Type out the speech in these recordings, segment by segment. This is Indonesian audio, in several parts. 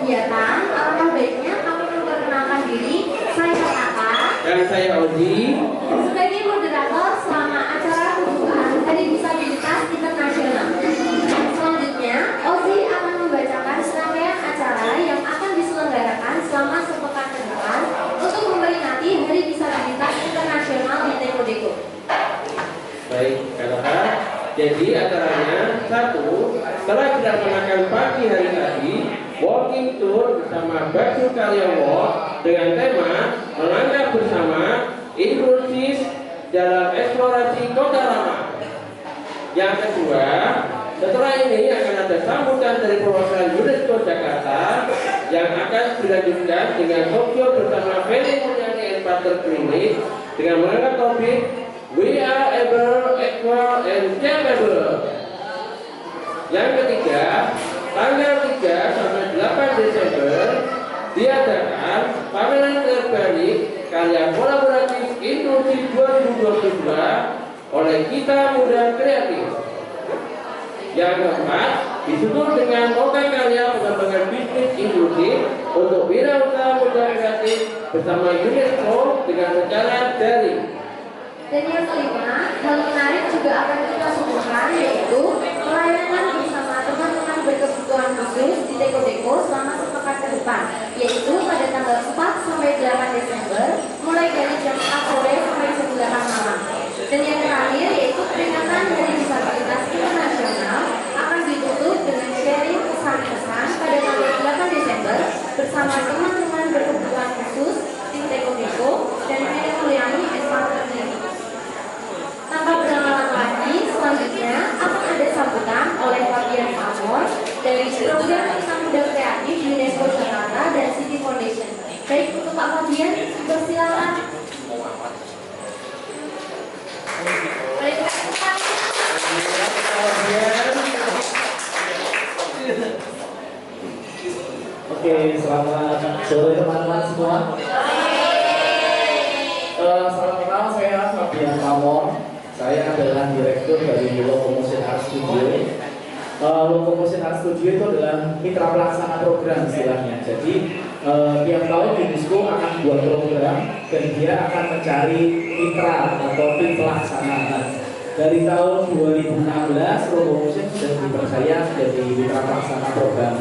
kegiatan, alangkah baiknya kami memperkenalkan diri. Saya Tata. Dan saya Odi. Sebagai moderator selama acara pembukaan Hari Disabilitas Internasional. Selanjutnya, Odi akan membacakan serangkaian acara yang akan diselenggarakan selama sepekan ke depan untuk memperingati Hari Disabilitas Internasional di Tekodeko. Baik, kakak. Jadi acaranya satu, setelah dilaksanakan pagi hari tadi, walking tour bersama Baksu Karya Walk dengan tema melangkah bersama inklusif dalam eksplorasi kota lama. Yang kedua, setelah ini akan ada sambutan dari perwakilan UNESCO Jakarta yang akan dilanjutkan dengan Tokyo bersama Feli Mulyani and Partner Clinic dengan mengangkat topik We are able, equal, and capable. Yang ketiga, tanggal 3 sampai 8 Desember diadakan pameran terbalik karya kolaboratif inklusif 2022 oleh Kita Muda Kreatif. Yang keempat, disusul dengan loka karya pengembangan bisnis inklusif untuk wirausaha muda kreatif bersama UNESCO dengan secara daring. Dan yang kelima, hal menarik juga akan kita suguhkan, yaitu pelayanan bersama teman-teman berkebutuhan khusus di Tekodeko selama sepekan ke depan, yaitu pada tanggal 4 sampai 8 Desember, mulai dari jam 4 sore sampai jam 8 malam. Dan yang terakhir, yaitu peringatan Hari Disabilitas Internasional akan ditutup dengan sharing pesan-pesan pada tanggal 8 Desember bersama teman-teman berkebutuhan khusus di Tekodeko dan Feli Mulyani and Partner Clinic. Tanpa berlama-lama lagi, selanjutnya akan ada sambutan oleh Fabian Pamor dari program Kita Muda Kreatif UNESCO Jakarta dan City Foundation. Baik, untuk Pak Fabian, persilakan. Baik, Pak. Oke, selamat sore teman-teman semua. Salam kenal, saya Fabian Pamor. Saya adalah direktur dari Locomotion Art Studio. Locomotion Art Studio itu adalah mitra pelaksana program istilahnya. Jadi tiap tahun UNESCO akan buat program dan dia akan mencari mitra atau tim pelaksana. Dari tahun 2016 Locomotion sudah dipercaya menjadi mitra pelaksana program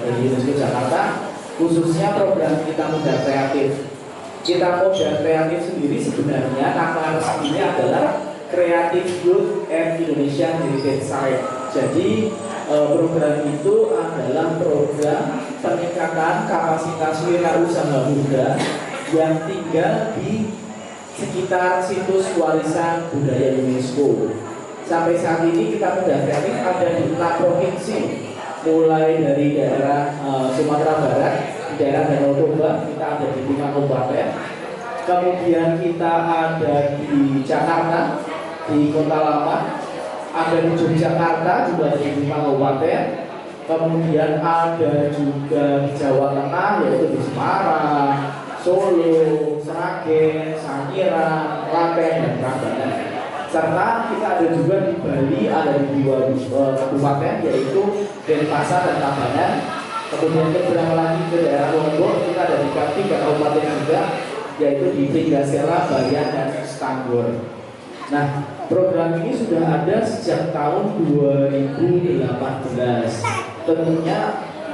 dari UNESCO Jakarta, khususnya program Kita Muda Kreatif. Kita Muda Kreatif sendiri sebenarnya nama resminya adalah Creative Youth and Indonesia Heritage Site. Jadi program itu adalah program peningkatan kapasitas wirausaha muda yang tinggal di sekitar situs warisan budaya UNESCO. Sampai saat ini Kita Muda Kreatif ada di 6 provinsi, mulai dari daerah Sumatera Barat, daerah Danau Toba, kita ada di 5 kabupaten. Kemudian kita ada di Jakarta, di Kota Lama, ada di Yogyakarta juga di 5 kabupaten. Kemudian ada juga di Jawa Tengah, yaitu di Semarang, Solo, Sragen, Sangiran, Klaten, dan Prambanan. Serta kita ada juga di Bali, ada di 2 kabupaten, yaitu Denpasar dan Tabanan. Kemudian kita lagi ke daerah Lombok, kita ada di 3 kabupaten juga, yaitu di Tigasela, Bayan, dan Stanggor. Nah, program ini sudah ada sejak tahun 2018. Tentunya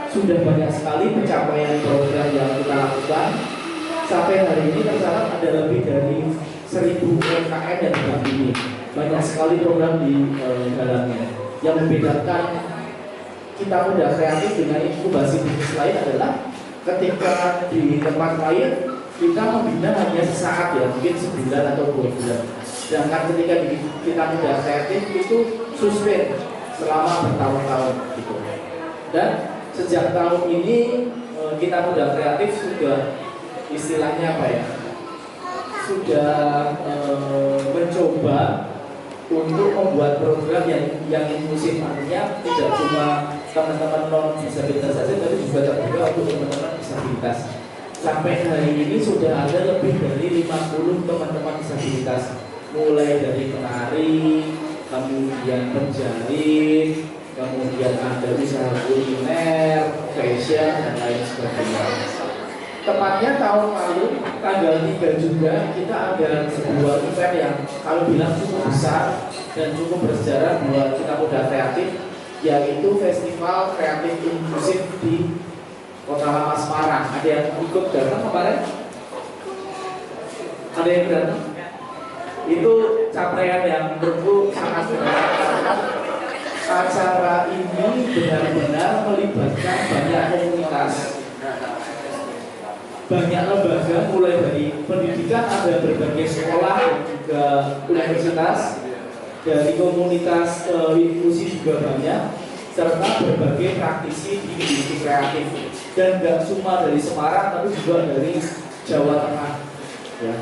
sudah banyak sekali pencapaian program yang kita lakukan. Sampai hari ini tercatat ada lebih dari 1000 UMKM yang didampingi. Banyak sekali program di dalamnya. Yang membedakan Kita Muda Kreatif dengan inkubasi bisnis lain adalah ketika di tempat lain kita membina hanya sesaat, ya mungkin sebulan atau 2 bulan. Sedangkan ketika di Kita Muda Kreatif itu sustain selama bertahun-tahun gitu. Dan sejak tahun ini Kita Muda Kreatif sudah istilahnya apa ya? Sudah mencoba untuk membuat program yang inklusif, artinya tidak cuma teman-teman non disabilitas saja, tapi juga terbuka untuk teman-teman disabilitas. Sampai hari ini sudah ada lebih dari 50 teman-teman disabilitas, mulai dari penari, kemudian penjahit, kemudian ada usaha kuliner, fashion, dan lain sebagainya. Tepatnya tahun lalu, tanggal 3 juga, kita ada sebuah event yang kalau bilang cukup besar dan cukup bersejarah buat kita muda kreatif, yaitu Festival Kreatif Inklusif di Kota Lama Semarang. Ada yang ikut datang kemarin? Ada yang datang? Itu capaian yang menurutku sangat benar. Acara ini benar-benar melibatkan banyak komunitas, banyak lembaga, mulai dari pendidikan, ada berbagai sekolah dan juga universitas, dari komunitas inklusi juga banyak, serta berbagai praktisi di industri kreatif. Dan gak cuma dari Semarang, tapi juga dari Jawa Tengah. Ya.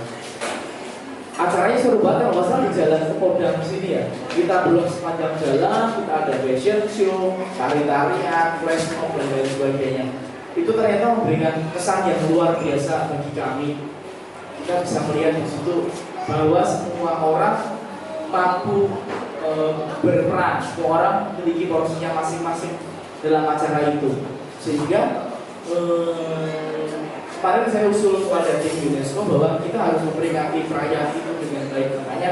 Acaranya seru banget, kalau masalah di jalan ke Podang sini ya. Kita belum sepanjang jalan, kita ada fashion show, tari-tarian, flash mob dan lain sebagainya. Itu ternyata memberikan kesan yang luar biasa bagi kami. Kita bisa melihat di situ bahwa semua orang mampu berperan, semua orang memiliki porsinya masing-masing dalam acara itu. Sehingga kemarin saya usul kepada tim UNESCO bahwa kita harus memperingati perayaan itu dengan baik. Makanya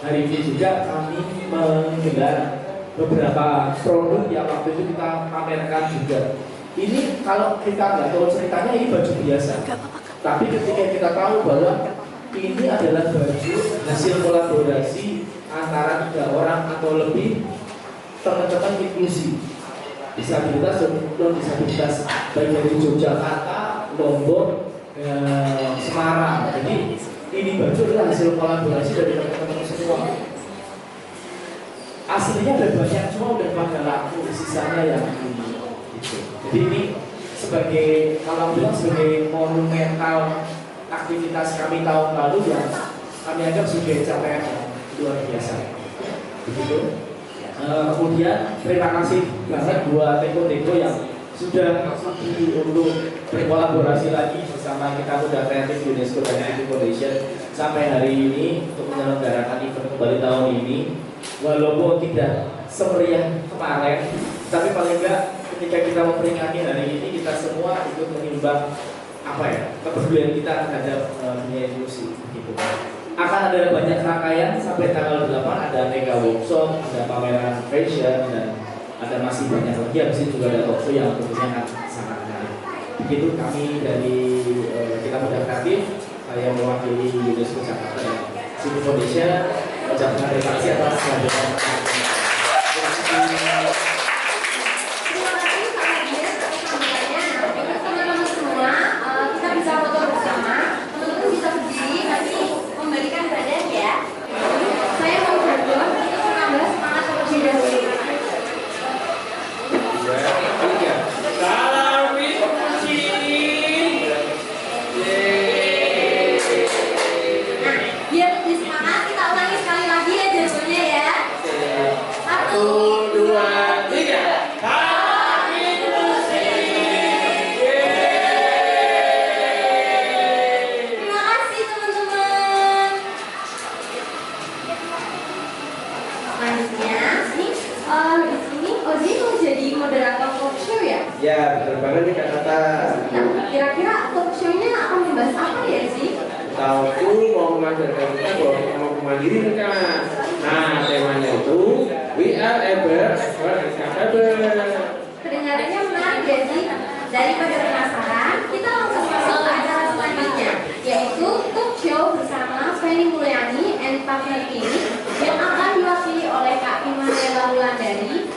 hari ini juga kami menggelar beberapa produk yang waktu itu kita pamerkan juga. Ini kalau kita nggak tahu ceritanya, ini baju biasa. Tapi ketika kita tahu bahwa ini adalah baju hasil kolaborasi antara 3 orang atau lebih teman-teman inklusi, disabilitas dan non-disabilitas, baik dari Yogyakarta, Lombok, Semarang. Jadi ini baju adalah hasil kolaborasi dari teman-teman semua. Aslinya ada banyak, cuma udah pada laku, sisanya yang ini. Gitu. Jadi ini sebagai, kalau bilang sebagai monumental aktivitas kami tahun lalu yang kami anggap sebagai capaian yang luar biasa. Begitu. Kemudian terima kasih banget buat Teko-Teko yang sudah untuk berkolaborasi lagi bersama kita Muda Kreatif UNESCO dan Creative Foundation sampai hari ini untuk menyelenggarakan event kembali tahun ini. Walaupun tidak semeriah kemarin, tapi paling enggak ketika kita memperingati hari ini, kita semua ikut menyumbang kepedulian kita terhadap dunia inklusi. Gitu. Akan ada banyak rangkaian sampai tanggal 8, ada mega workshop, ada pameran fashion, dan ada masih banyak lagi. Habis itu juga ada talk show yang tentunya sangat menarik. Begitu kami dari kita Muda Kreatif, saya mewakili UNESCO Jakarta dan Creative Foundation mengucapkan terima kasih atas kehadiran. Terima kasih Kak Nadia atas sambutannya. Teman-teman semua, kita bisa foto bersama. Teman-teman bisa berdiri, nanti memberikan badan ya. Saya mau berdoa untuk menambah semangat terlebih dahulu. Salam inklusi. Nah, biar lebih semangat kita ulangi sekali lagi ya jadwalnya ya. 1, 2, 3. Salam inklusi. terima kasih teman-teman. Selanjutnya, nih di sini Ozi mau jadi moderator talk show ya? Ya, betul banget nih Kak Tata. Nah, kira-kira talk show-nya akan membahas apa ya sih? Tahu mau mengajarkan kita bahwa kita mau mandiri nih Kak. Nah, temanya itu We Are Able and Capable. Kedengarannya menarik ya sih? Daripada penasaran, kita langsung masuk ke acara selanjutnya, yaitu talk show bersama Feni Mulyani and Partner Clinic yang akan diwakili oleh Kak Imanela Wulandari.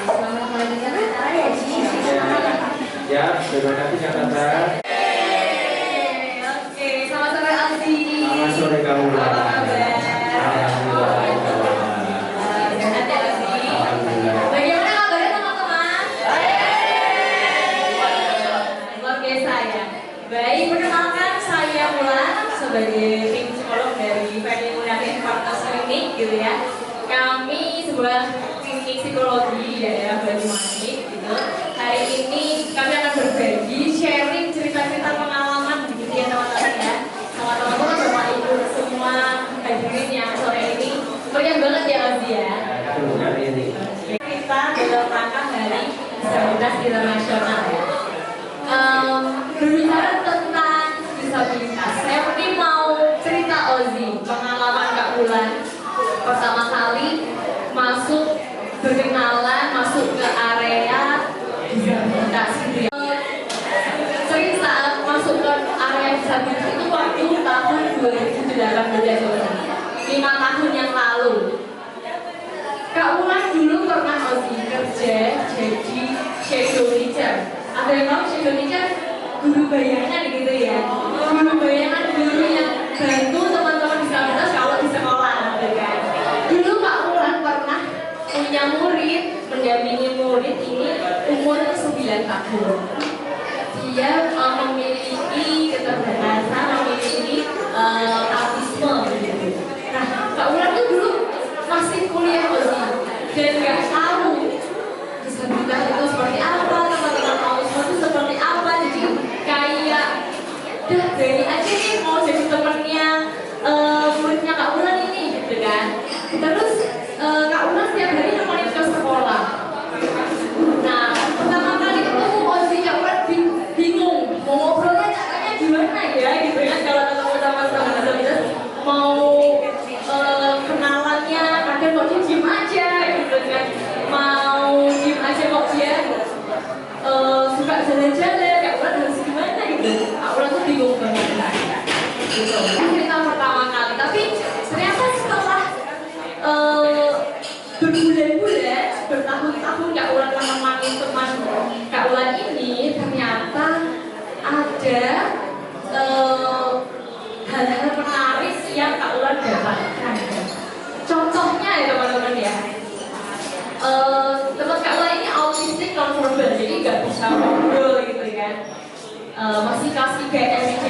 Selamat melanjutkan acara ya Ji. Ya, terima kasih Kak Tata. Oke, selamat sore Aldi. Selamat sore kamu. Apa kabar? Alhamdulillah. Sehat ya Aldi? Bagaimana kabarnya teman-teman? Luar biasa ya. Baik, perkenalkan saya Mulan sebagai tim psikolog dari Feni Mulyani Partners Clinic gitu ya. Kami sebuah klinik psikologi di daerah Banyumanik gitu. Hari ini kami akan berbagi, sharing cerita-cerita pengalaman gitu ya teman-teman ya. Sama teman-teman Bapak Ibu semua hadirin yang sore ini meriah banget ya Aldi ya. Betul sekali ini. Hari Disabilitas Internasional. Berbicara tentang disabilitas, saya mungkin mau cerita Ozi, pengalaman Kak Ulan pertama kali berkenalan masuk ke area disabilitas gitu ya. Sering saat masuk ke area disabilitas itu waktu tahun 2018, 5 tahun yang lalu. Kak Ulan dulu pernah kerja jadi shadow teacher. Ada yang tahu shadow teacher? Guru bayangan gitu ya. Guru bayangan guru yang bantu teman-teman disabilitas kalau di sekolah gitu kan. Dulu Kak Ulan pernah punya murid, mendampingi murid ini umur 9 tahun. Dia memiliki keterbatasan, memiliki autisme gitu. Nah, Kak Ulan tuh dulu masih kuliah dan nggak tahu disabilitas itu seperti apa, teman-teman autisme itu seperti apa. Jadi kayak udah dari aja nih mau jadi temennya muridnya Kak Ulan ini gitu kan. Terus Kak Ulan setiap hari nemenin ke sekolah. Nah, pertama kali ketemu Ozi, Kak Ulan bingung mau ngobrolnya caranya gimana ya gitu kan. Kalau ketemu sama disabilitas mau kenalannya kadang kok dia diem aja gitu kan, mau diem aja kok dia suka jalan-jalan. Kak Ulan harus gimana gitu. Kak Ulan tuh bingung banget gitu. Cerita pertama kali, tapi ternyata setelah berbulan-bulan, bertahun-tahun Kak Ulan menemani teman Kak Ulan ini, ternyata ada hal-hal menarik yang Kak Ulan dapatkan. Contohnya ya teman-teman ya, teman Kak Ulan ini autistik nonverbal, jadi nggak bisa ngobrol gitu kan. Masih kelas 3 SD,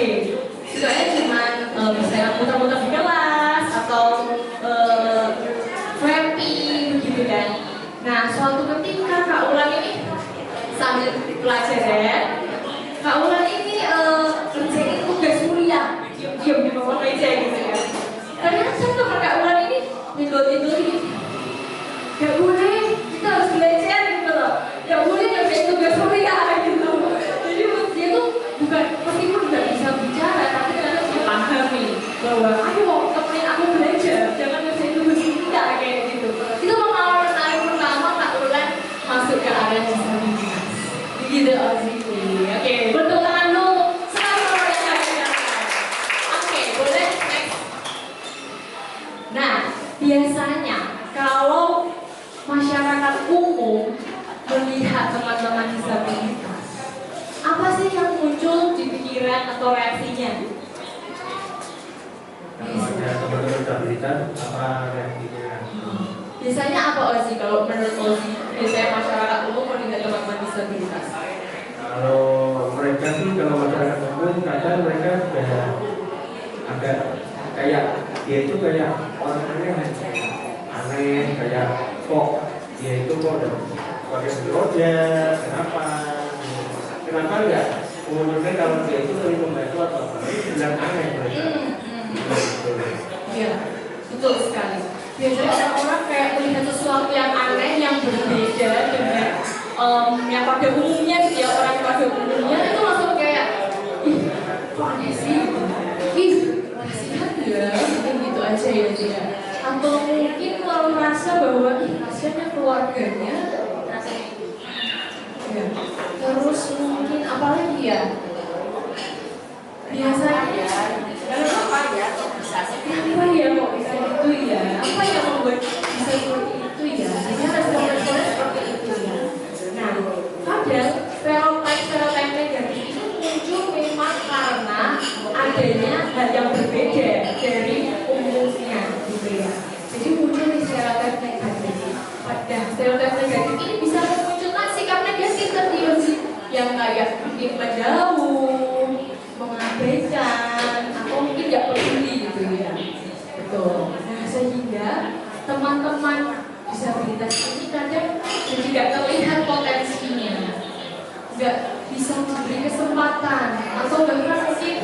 sukanya cuman bisa muter-muter di kelas atau flapping begitu kan. Nah, suatu ketika Kak Ulan ini sambil pelajaran, Kak Ulan ini kerjain tugas kuliah, diam-diam di bawah meja gitu kan. Ternyata teman Kak Ulan ini nyenggol-nyenggol gini, gak boleh, kita harus belajar gitu loh, gak boleh ngerjain tugas kuliah gitu. Jadi dia tuh bukan, meskipun gak bisa bicara, tapi ternyata dia pahami bahwa ayo temenin aku belajar, jangan ngerjain tugas kuliah kayak gitu. Itu pengalaman menarik pertama Kak Ulan masuk ke area disabilitas. Begitu Ozi. Oke, bentuk tangan dulu. Nah, biasanya kalau masyarakat umum melihat teman-teman disabilitas, apa sih yang muncul di pikiran atau reaksinya? Kalau ada teman-teman disabilitas, apa reaksinya? Biasanya apa Ozi? Kalau menurut Ozi, biasanya masyarakat umum melihat teman-teman disabilitas? Kalau mereka sih, kalau masyarakat umum kadang mereka sudah agak kayak dia itu kayak orang aneh, kayak kok dia itu kok pakai roda, kenapa enggak? Umumnya kalau dia itu sering membantu atau apa, itu bilang aneh mereka. Iya, betul sekali. Biasanya orang kayak melihat sesuatu yang aneh, yang berbeda dengan yang pada umumnya gitu ya, orang pada umumnya itu langsung kayak, ih, kok aneh sih? Ih, kasihan ya, gitu aja ya dia. Atau mungkin kalau merasa bahwa ih, kasihannya keluarganya. Ya. Terus mungkin apalagi ya? Biasanya kenapa ya kok bisa gitu ya? Apa yang membuat bisa seperti itu ya? Biasanya respon-responnya seperti itu ya. Nah, kadang stereotip negatif itu muncul memang karena adanya hal yang berbeda dari umumnya gitu ya. Jadi muncul di stereotip negatif. Pada stereotip negatif ini bisa memunculkan sikap negatif tadi yang kayak bikin menjauh, mengabaikan, atau mungkin nggak peduli gitu ya. Betul. Nah, sehingga teman-teman disabilitas ini kadang jadi nggak terlihat potensinya, nggak bisa diberi kesempatan, atau bahkan mungkin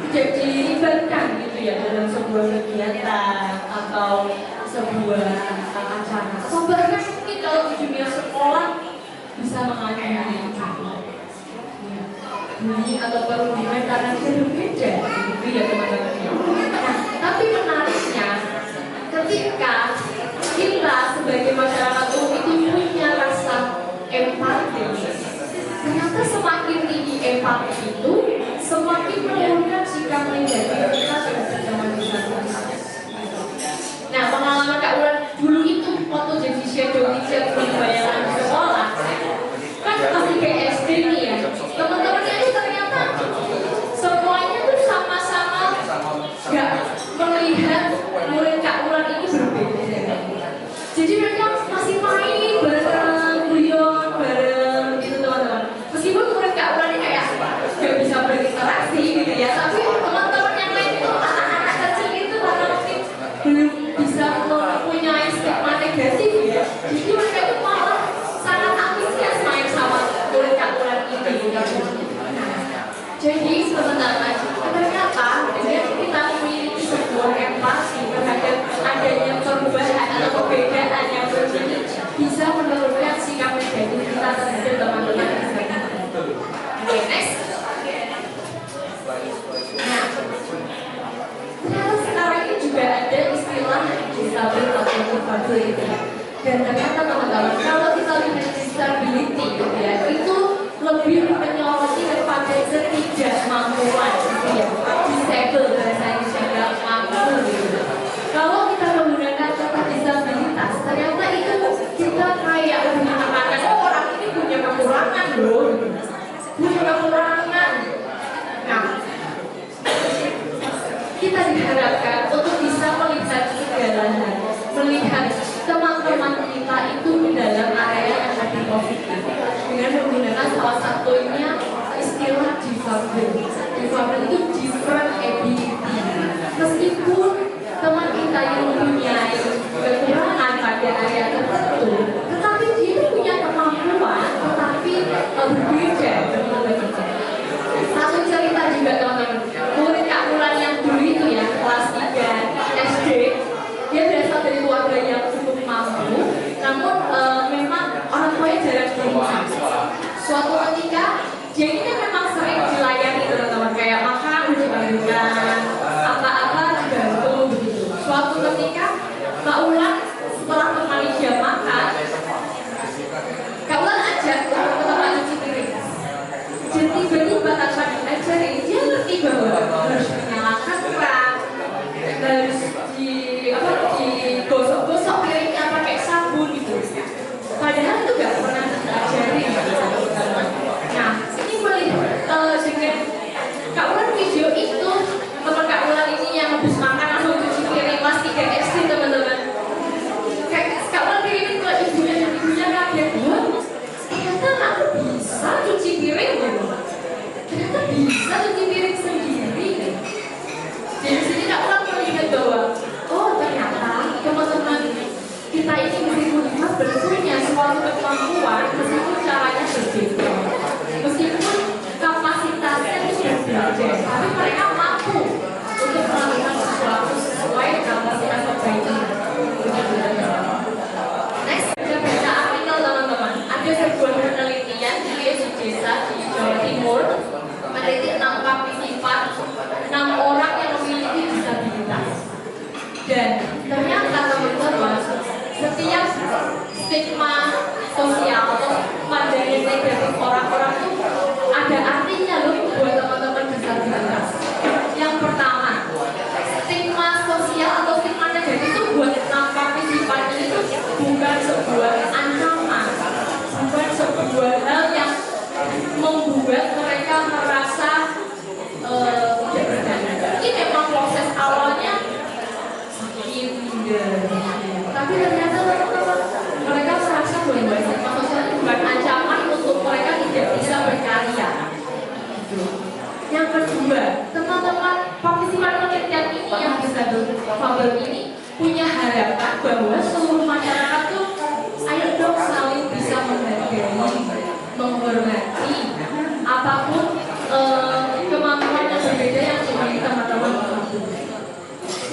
tidak dilibatkan gitu ya dalam sebuah kegiatan atau sebuah acara, atau bahkan mungkin kalau di dunia sekolah bisa bisa mengalami bullying atau perundingan karena dia berbeda, gitu ya teman-teman. Nah, tapi menariknya ketika kita sebagai masyarakat umum itu punya rasa empati, ternyata semakin tinggi empati itu semakin menurunkan sikap negatif kita terhadap manusia. Nah, pengalaman Kak Ulan dulu itu waktu jadi shadow teacher di bayangan sekolah kan masih kayak SD nih ya, teman-temannya itu ternyata semuanya tuh sama-sama gak melihat murid Kak Ulan ini berbeda. Jadi mereka masih main bareng, guyon bareng gitu teman-teman. Meskipun murid Kak Ulan ini kayak gak bisa berinteraksi gitu ya, tapi teman-teman yang lain itu anak-anak kecil itu karena mungkin belum bisa mempunyai stigma negatif ya. Jadi mereka itu malah sangat antusias main sama murid Kak Ulan ini. Jadi teman-teman, ternyata dengan kita memiliki sebuah empati terhadap adanya perubahan atau perbedaan yang terjadi bisa menurunkan sikap negatif kita terhadap teman-teman. Oke, next. Nah, ternyata sekarang ini juga ada istilah disability atau disability. Dan ternyata teman-teman, kalau kita lihat disability gitu ya, itu lebih menyoroti kepada ketidakmampuan gitu ya, disable bahasa Indonesia, nggak mampu gitu. Kalau kita menggunakan kata disabilitas, ternyata itu kita kayak lebih menekankan, oh orang ini punya kekurangan loh, punya kekurangan. Nah, kita diharapkan untuk bisa melihat segala hal, melihat teman-teman kita itu dalam area yang lebih positif dengan menggunakan salah satunya istilah difabel. Difabel itu different ability. Meskipun teman kita yang mempunyai kekurangan pada area tertentu, tetapi dia punya kemampuan, tetapi berbeda. Satu cerita juga teman-teman, murid Kak Ulan yang dulu itu ya, kelas 3 SD, dia berasal dari keluarga yang cukup mampu, namun memang orang tuanya jarang berhubungan. Suatu ketika, dia ini kan memang sering dilayani teman-teman, kayak makan dibantukan, apa-apa dibantu begitu. Suatu ketika, Kak Ulan setelah menemani dia makan, Kak Ulan ajak untuk ke tempat cuci piring. Dan tiba-tiba tanpa diajarin, dia ngerti bahwa harus menyalakan keran, harus digosok-gosok piringnya pakai sabun gitu. Padahal itu gak pernah diajarin. Nah, ini melihat dengan Kak Ulan video itu, teman Kak Ulan ini yang habis makan langsung cuci piring kelas 3 SD teman-teman. Kayak Kak Ulan kirimin ke ibunya dan ibunya kaget, wah ternyata aku bisa cuci piring gitu. Ternyata bisa cuci piring sendiri. Jadi sini Kak Ulan melihat bahwa oh ternyata teman-teman kita ini meskipun punya suatu kemampuan, meskipun caranya berbeda, meskipun kapasitasnya itu berbeda, tapi mereka mampu untuk melakukan sesuatu sesuai kapasitas terbaiknya. Next, kita baca artikel teman-teman. Ada sebuah penelitian di desa di Jawa Timur meneliti 6 partisipan, 6 orang yang memiliki disabilitas. Dan ternyata teman-teman, setiap stigma sosial atau pandangan negatif orang-orang itu ada artinya loh buat teman-teman disabilitas. Yang pertama, stigma sosial atau stigma negatif itu buat 6 partisipan itu bukan sebuah ancaman, bukan sebuah hal yang membuat mereka merasa tidak berdaya. Ini memang proses awalnya sakit, tapi ternyata teman-teman mereka merasa bahwa stigma sosial itu bukan ancaman untuk mereka tidak bisa berkarya. Yang kedua, teman-teman partisipan penelitian ini yang bisa berfabel ini punya harapan bahwa seluruh masyarakat tuh ayo dong saling bisa menghargai, menghormati apapun kemampuan yang berbeda yang dimiliki teman-teman.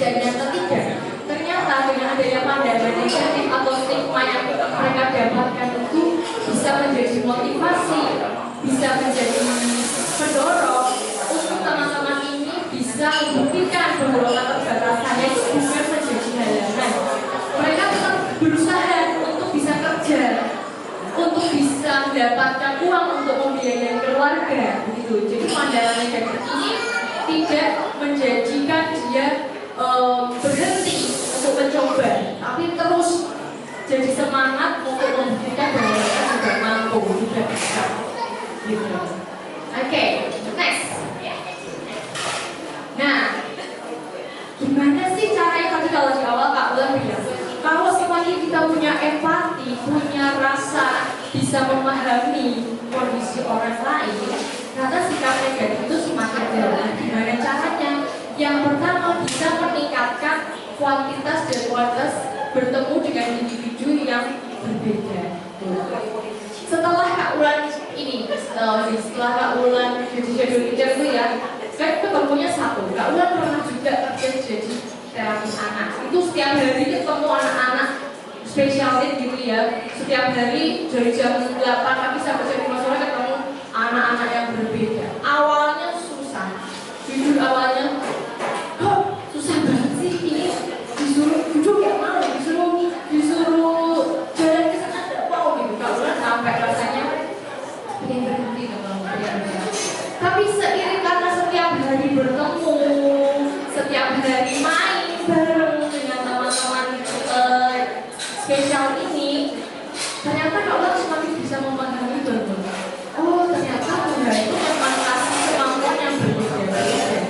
Dan yang ketiga, ternyata dengan adanya pandangan negatif atau stigma yang mereka dapatkan itu bisa menjadi motivasi bisa menjadi pendorong untuk teman-teman ini bisa membuktikan bahwa keterbatasannya itu bukan menjadi halangan. Mereka tetap berusaha untuk bisa kerja, untuk bisa mendapatkan uang untuk membiayai keluarga, begitu. Jadi pandangan negatif ini tidak menjadikan dia berhenti untuk mencoba, tapi terus jadi semangat untuk membuktikan bahwa mereka juga mampu, juga bisa. Gitu. Oke, next. Nah, gimana sih caranya tadi kalau di awal Kak Ulan bilang, kalau semakin kita punya empati, punya rasa bisa memahami kondisi orang lain, ternyata sikap negatif itu semakin jalan. Gimana caranya? Yang pertama bisa meningkatkan kuantitas dan kualitas bertemu dengan individu yang berbeda. Setelah Kak Ulan ini, setelah Kak Ulan jadi shadow leader itu ya, kan ketemunya satu. Kak Ulan pernah juga kerja jadi terapis anak. Itu setiap hari ketemu anak-anak spesial need gitu ya. Setiap hari dari jam 8 pagi sampai jam 5 sore ketemu anak-anak yang berbeda. Awalnya susah, jujur awalnya, kok susah banget sih ini, disuruh duduk ya mau, disuruh jalan ke sana tidak mau gitu. Kak Ulan sampai rasanya pengen berhenti kalau tapi seiring karena setiap hari bertemu, setiap hari main bareng dengan teman-teman spesial ini, ternyata Kak Ulan semakin bisa memahami bahwa oh ternyata Tuhan itu memang kasih kemampuan yang berbeda-beda.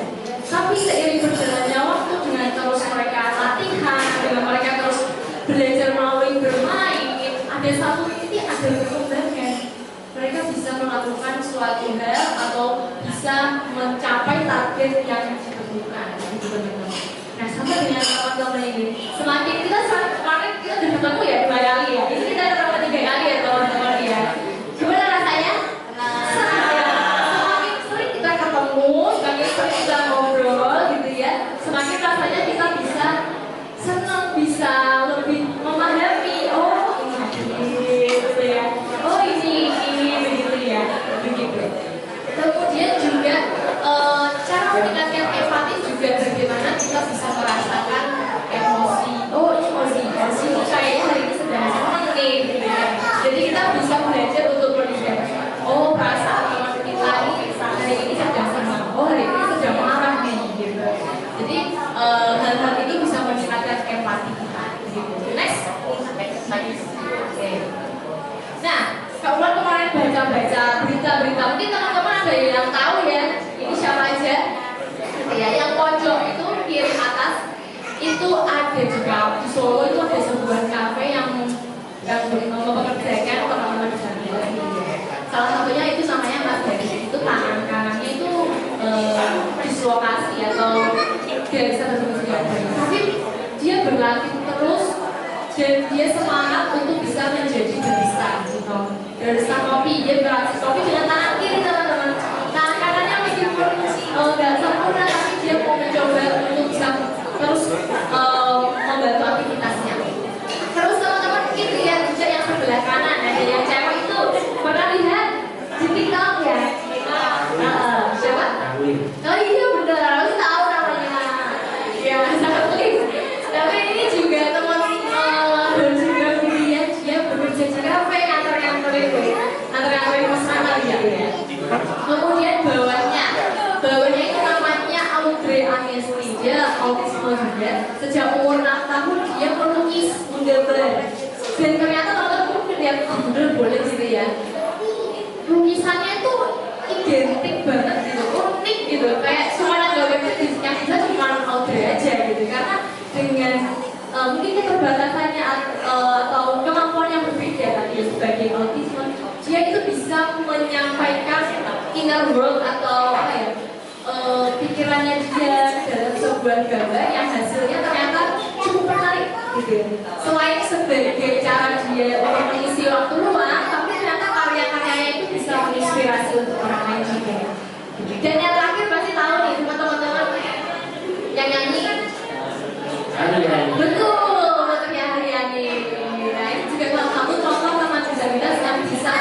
Tapi seiring berjalannya waktu dengan terus mereka latihan, dengan mereka terus belajar melalui bermain, ada satu titik ada perkembangan. Mereka bisa melakukan suatu hal atau bisa mencapai target yang ditentukan. Nah, sama dengan teman-teman ini, semakin kita kemarin kita sudah ketemu ya 2 kali ya. Ini kita ketemu 3 kali ya teman-teman ya. Gimana rasanya? Senang ya. Semakin sering kita ketemu, semakin sering kita ngobrol gitu ya. Semakin rasanya kita bisa senang, bisa lebih memahami. Oh ini gitu ya. Oh ini begitu ya. Begitu. Kemudian juga cara meningkatkan empati juga bagaimana kita bisa merasakan emosi. Oh ini emosi kayaknya hari ini sedang senang nih gitu ya. Jadi kita bisa belajar untuk melihat oh perasaan teman kita ini hari ini sedang senang, oh hari ini sedang marah nih gitu. Jadi hal-hal ini bisa meningkatkan empati kita gitu. Next. Nah, Kak Ulan kemarin baca-baca berita-berita, mungkin teman-teman ada yang tahu ya, ini siapa aja? Ya, yang pojok itu kiri atas itu ada juga di Solo itu ada sebuah kafe yang mempekerjakan teman-teman disabilitas. Salah satunya itu namanya Mas Dari, itu tangan kanannya itu dislokasi atau dari satu tapi dia berlatih terus dan dia semangat untuk bisa menjadi barista gitu. Barista kopi, dia berlatih kopi dengan tangan kiri teman-teman. Tangan kanannya meskipun nggak sempurna tapi dia mau mencoba untuk bisa terus membantu aktivitasnya. Terus teman-teman mungkin lihat juga yang sebelah kanan ada yang cewek itu pernah lihat di TikTok ya? Siapa? Oh iya benar, harus tahu namanya. Ya sangat mungkin. Tapi ini juga teman dan juga dia bekerja di kafe antar-antar pesanan gitu ya. Kemudian bawahnya itu namanya Audrey Agesti, dia autisme juga. Sejak umur 6 tahun dia melukis, menggambar. Dan ternyata teman-teman mungkin lihat bener boleh gitu ya. Lukisannya itu identik banget gitu, unik gitu. Kayak semuanya gambarnya yang bisa cuma Audrey aja gitu. Karena dengan mungkin keterbatasannya atau kemampuan yang berbeda tadi sebagai autisme, dia itu bisa menyampaikan inner world atau apa ya, pikirannya dia dalam sebuah gambar yang hasilnya ternyata cukup menarik gitu. Selain sebagai cara dia untuk mengisi waktu luang, tapi ternyata karya-karyanya itu bisa menginspirasi untuk orang lain juga. Dan yang terakhir pasti tahu nih teman-teman yang nyanyi. Betul, Dr. Haryani. Nah ini juga salah satu contoh teman disabilitas yang bisa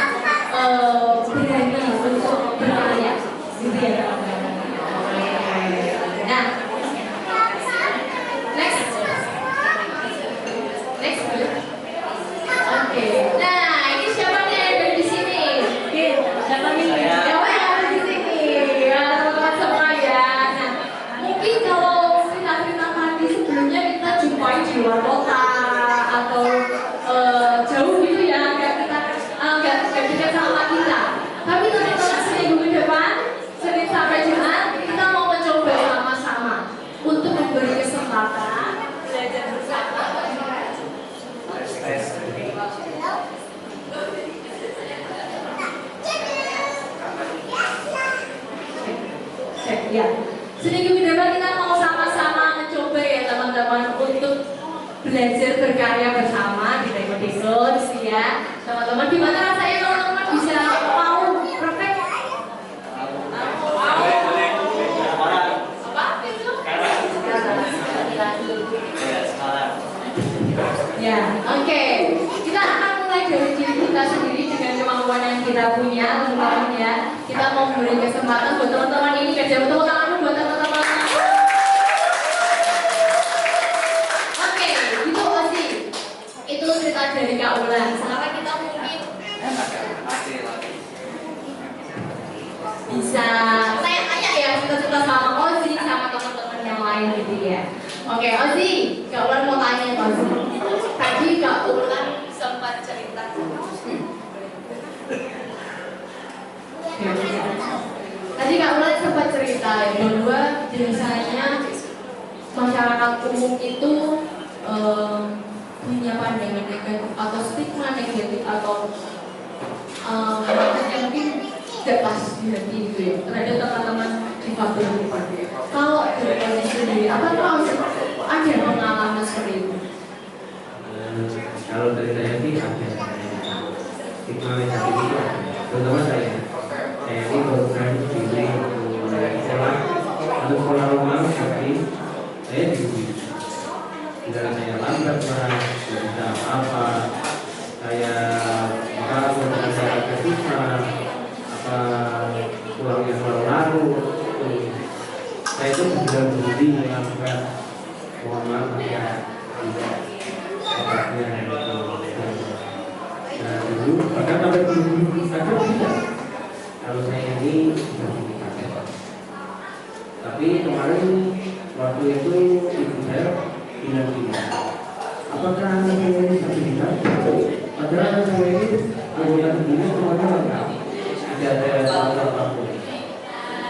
berani untuk Ya, sedikit beda kita mau sama-sama mencoba ya teman-teman untuk belajar berkarya bersama di Deko ya. Teman-teman gimana rasanya teman-teman bisa mau praktek? Ya, oke. Kita akan mulai dari diri kita sendiri dengan kemampuan yang kita punya, teman-teman ya. Kita mau memberi kesempatan buat teman-teman ini kerja betul tangan buat teman-teman. Oke, itu Ozi. Itu cerita dari Kak Ulan. Sekarang kita mungkin bisa tanya-tanya ya cerita-cerita sama Ozi sama teman-teman yang lain gitu ya. Oke, Ozi, Kak Ulan mau tanya Ozi. Tadi Kak Ulan sempat cerita. Tadi Kak Ulan sempat cerita ya, bahwa biasanya masyarakat umum itu punya pandangan negatif atau stigma negatif atau yang mungkin tidak pas di hati gitu ya terhadap teman-teman difabel. Kalau dari Ozi sendiri, apakah Ozi ada pengalaman seperti itu? Kalau dari saya sih ada stigma negatif itu, terutama saya ini baru berani diri sekolah atau sekolah rumah, tapi saya diuji. Tidak saya lambat lah, tidak bisa apa-apa, saya saya kesusahan, pulangnya selalu larut. Saya itu sudah berhenti melakukan, mohon maaf ya, tidak obatnya itu. Nah dulu bahkan sampai dulu saja tidak. Kalau saya ini bisa dipakai. Tapi kemarin waktu itu ibu saya bilang gini, apakah anak saya ini sertifikat? Padahal anak saya ini anggota sendiri semuanya lengkap. Tidak ada salah apapun.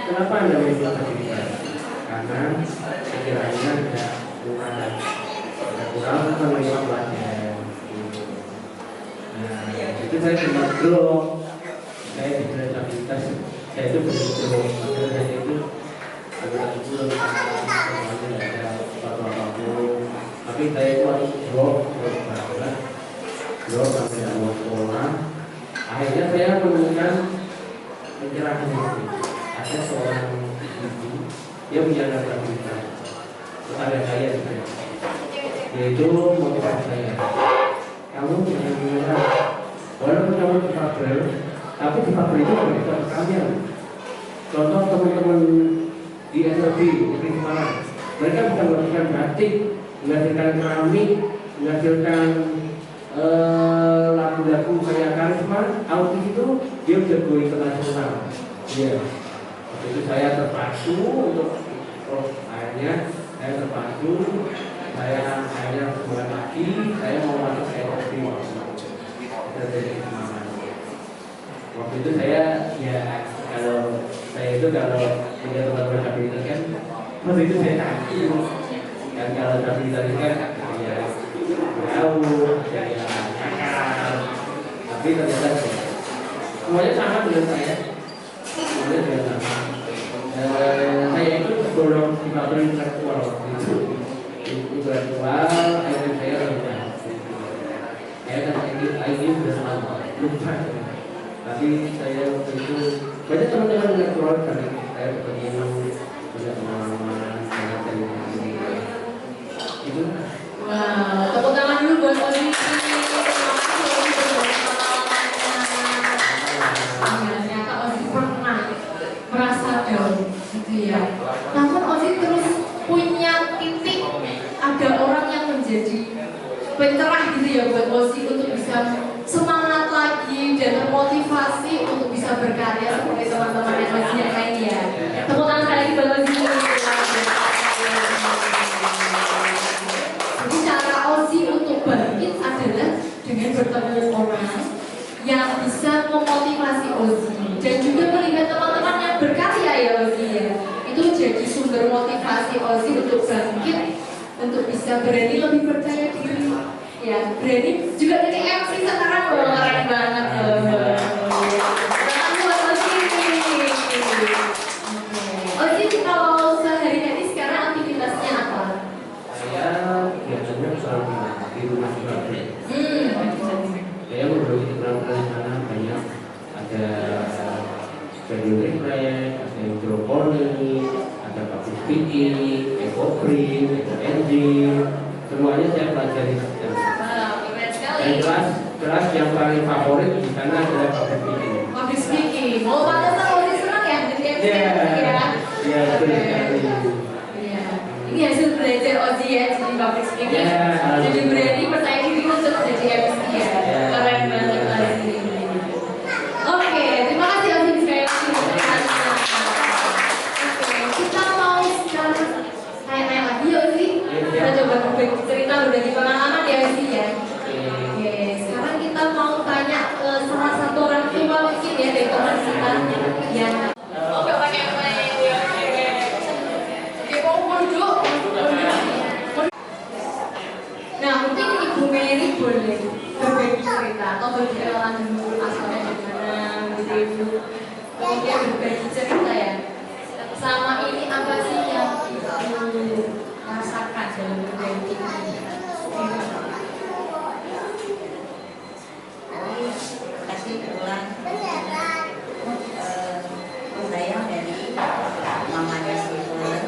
Kenapa Anda minta sertifikat? Karena sekiranya ada kurang menerima pelajaran. Nah, itu saya cuma drop. Saya tidak stabilitas. Saya itu betul-betul saya itu agak belum semuanya tidak ada apa-apapun. Tapi saya itu harus drop sampai awal sekolah. Akhirnya saya menemukan pencerahan itu. Ada seorang ibu, dia punya anak kita, tetangga saya juga. Yaitu motivasi saya. Kamu jangan menyerah. Walaupun kamu difabel, tapi difabel itu tidak bisa berkarya. Contoh teman-teman di SLB, di Semarang, mereka bisa melakukan batik, menghasilkan keramik, menghasilkan lagu-lagu kayak Karisma. Autis itu dia udah go internasional. Iya. Waktu itu saya terpacu untuk akhirnya saya terpacu, saya akhirnya sebulan lagi saya mau masuk SLB. Dari Semarang. Waktu itu saya ya kalau punya teman-teman disabilitas kan, waktu itu saya takut kan kalau disabilitas kan ya jauh, ya nakal, tapi ternyata semuanya sama dengan saya, semuanya juga sama. Saya itu belum difabel intelektual waktu itu, intelektual, akhirnya saya lupa. Saya kan ini sudah lama lupa. Tapi saya waktu itu banyak teman-teman yang keluar dari saya bertemu banyak pengalaman banyak cerita itu. Wow, tepuk tangan dulu buat Ozi. Ternyata Ozi pernah merasa down, gitu ya. Namun Ozi terus punya titik, ada orang yang menjadi pencerah gitu ya buat Ozi untuk bisa semangat lagi dan termotivasi untuk bisa berkarya seperti teman-teman yang Ozi yang lain ya. Tepuk tangan sekali lagi buat Ozi. Jadi cara Ozi untuk bangkit adalah dengan bertemu orang yang bisa memotivasi Ozi dan juga melihat teman-teman yang berkarya ya Ozi ya. Itu jadi sumber motivasi Ozi untuk bangkit, untuk bisa berani lebih percaya diri. Ya, berani juga jadi MC sekarang loh, keren banget loh. Ozi, kalau value reflect, ada hidroponik, ada public speaking, eco-green, eco-engine, semuanya saya pelajari sekarang. Keren sekali. Dan kelas yang paling favorit di sana adalah public speaking. Public speaking. Oh, pantesan lebih senang ya jadi MC Iya, ya. iya betul sekali. Iya. Ini hasil belajar Ozi ya jadi public speaking. Iya. Jadi berani percaya diri untuk jadi MC ya. Iya. Keren banget Ozi. Oke, terima kasih Ozi sekali lagi untuk penjelasannya. Oke, kita mau sekarang tanya-tanya lagi ya Ozi. Kita coba berbagi cerita dari pengalaman ya Ozi ya. Oke, sekarang kita mau tanya ke salah satu orang tua mungkin ya dari teman kita yang oke pakai mic. Oke, mau duduk. Nah, mungkin Ibu Mary boleh berbagi cerita atau berkenalan dulu asalnya dari mana gitu Ibu. Kemudian berbagi cerita ya. Sama ini apa sih yang Ibu rasakan dalam berbagi ini? Kasih pulang saya dari mamanya Steven.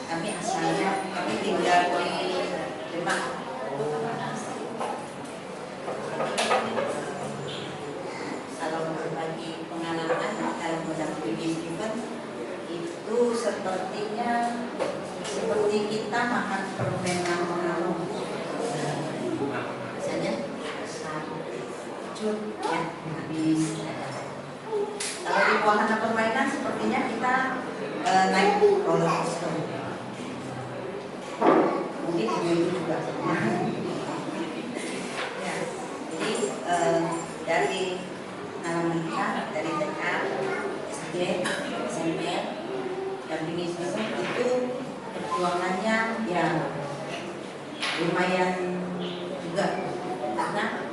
Kami asalnya kami tinggal di Demak. Kalau berbagi pengalaman dalam mendampingi Steven itu seperti kita makan permen yang mengalun. Misalnya cut ya habis. Kalau di wahana permainan sepertinya kita naik roller coaster. Mungkin ibu juga sama. Ya, jadi dari pengalaman kita dari TK, SD, SMP, dampingi Steven itu perjuangannya ya lumayan juga karena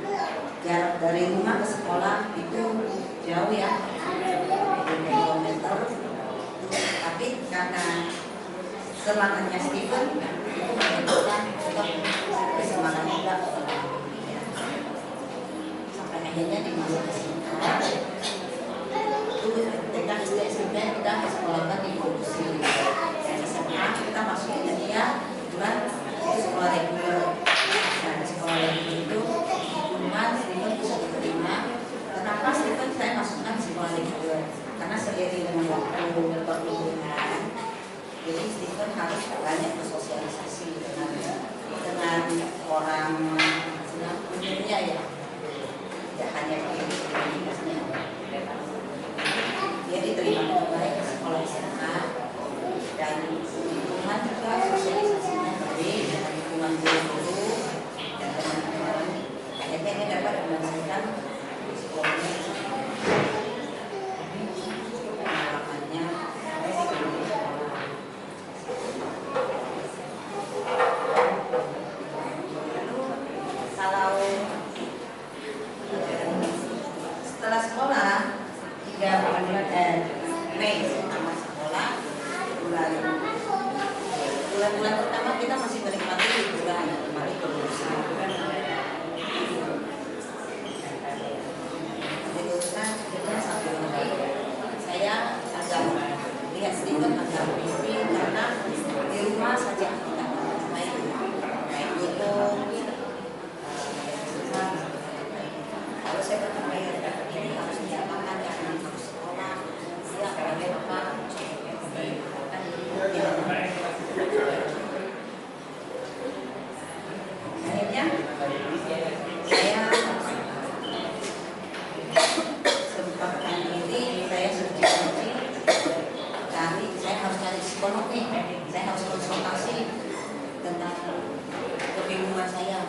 jarak dari rumah ke sekolah itu jauh ya, 2 kilometer. Tapi karena semangatnya Steven itu menentukan untuk semangat juga ya. Sampai akhirnya di masa SMA itu TK, SD, SMP kita sekolahkan di Kursi. SMA kita masuknya dia bulan itu sekolah reguler. Nah di sekolah reguler itu cuma Steven bisa diterima. Kenapa Steven saya masukkan di sekolah reguler? Karena seiring dengan waktu pertumbuhan, jadi Steven harus banyak bersosialisasi dengan orang umumnya ya, tidak hanya komunikasinya. Dia diterima dengan baik di sekolah SMA dan lingkungan juga sosialisasinya baik dengan lingkungan guru dan teman-teman. Akhirnya dia dapat menyelesaikan sekolahnya. Pengalamannya kalau setelah sekolah 3 bulan Mei tamat sekolah, bulan pertama kita masih menikmati liburan kembali ke Rusia. Kita sambil saya agak lihat Steven agak mimpi karena di rumah saja kita main YouTube. Kalau saya berpikir ini harus diapakan ya, harus sekolah, siap apa? Akhirnya saya sempatkan diri, saya searching cari, saya harus cari psikolog nih, saya harus konsultasi tentang kebingungan saya.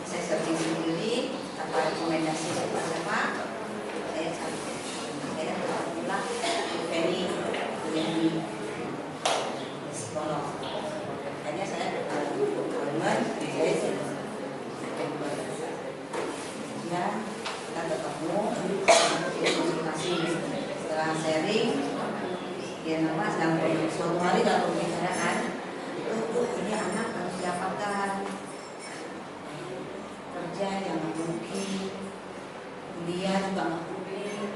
Saya searching sendiri, apa rekomendasi siapa, saya cari. Akhirnya alhamdulillah Penny menjadi psikolog. Akhirnya saya berkomitmen, saya ya kita ketemu, konsultasi, setelah sharing, dia nama sampai suatu hari dalam pembicaraan itu ini anak harus dapatkan kerja yang nggak mungkin, kuliah juga nggak mungkin,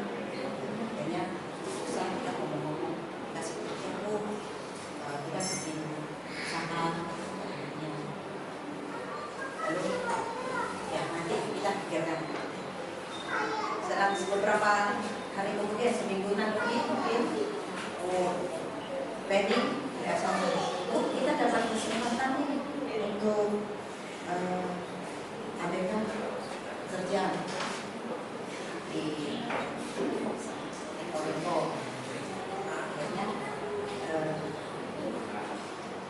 dan beberapa hari kemudian, seminggu nanti mungkin Penny ya sama kita dapat kesempatan nih untuk ABK kerja di Eko akhirnya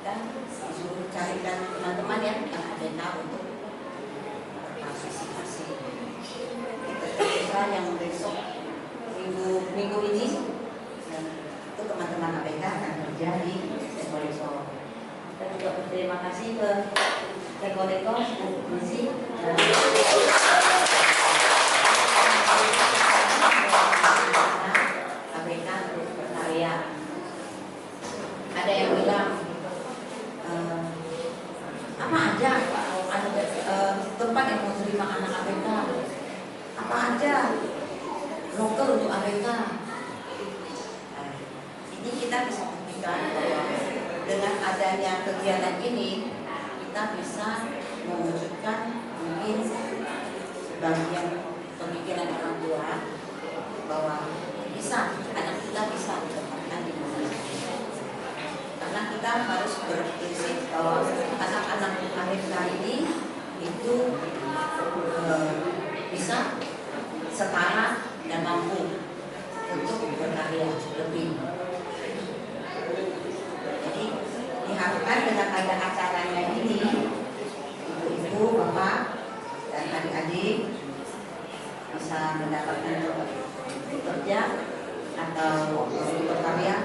dan disuruh carikan teman-teman yang ada untuk partisipasi. Kita yang besok minggu ini itu teman-teman ABK akan kerja di Eko. Kita juga berterima kasih ke Eko Misi ABK untuk berkarya. Ada yang bilang apa aja tempat yang mau terima anak ABK, apa aja lokal untuk ABK. Ini kita bisa buktikan bahwa dengan adanya kegiatan ini kita bisa mewujudkan mungkin sebagian pemikiran orang tua bahwa bisa anak kita bisa ditempatkan di mana. Karena kita harus berprinsip bahwa anak-anak ABK ini itu bisa setara dan mampu untuk berkarya lebih. Jadi diharapkan dengan ada acaranya ini, ibu-ibu, bapak, dan adik-adik bisa mendapatkan bekerja atau berkarya.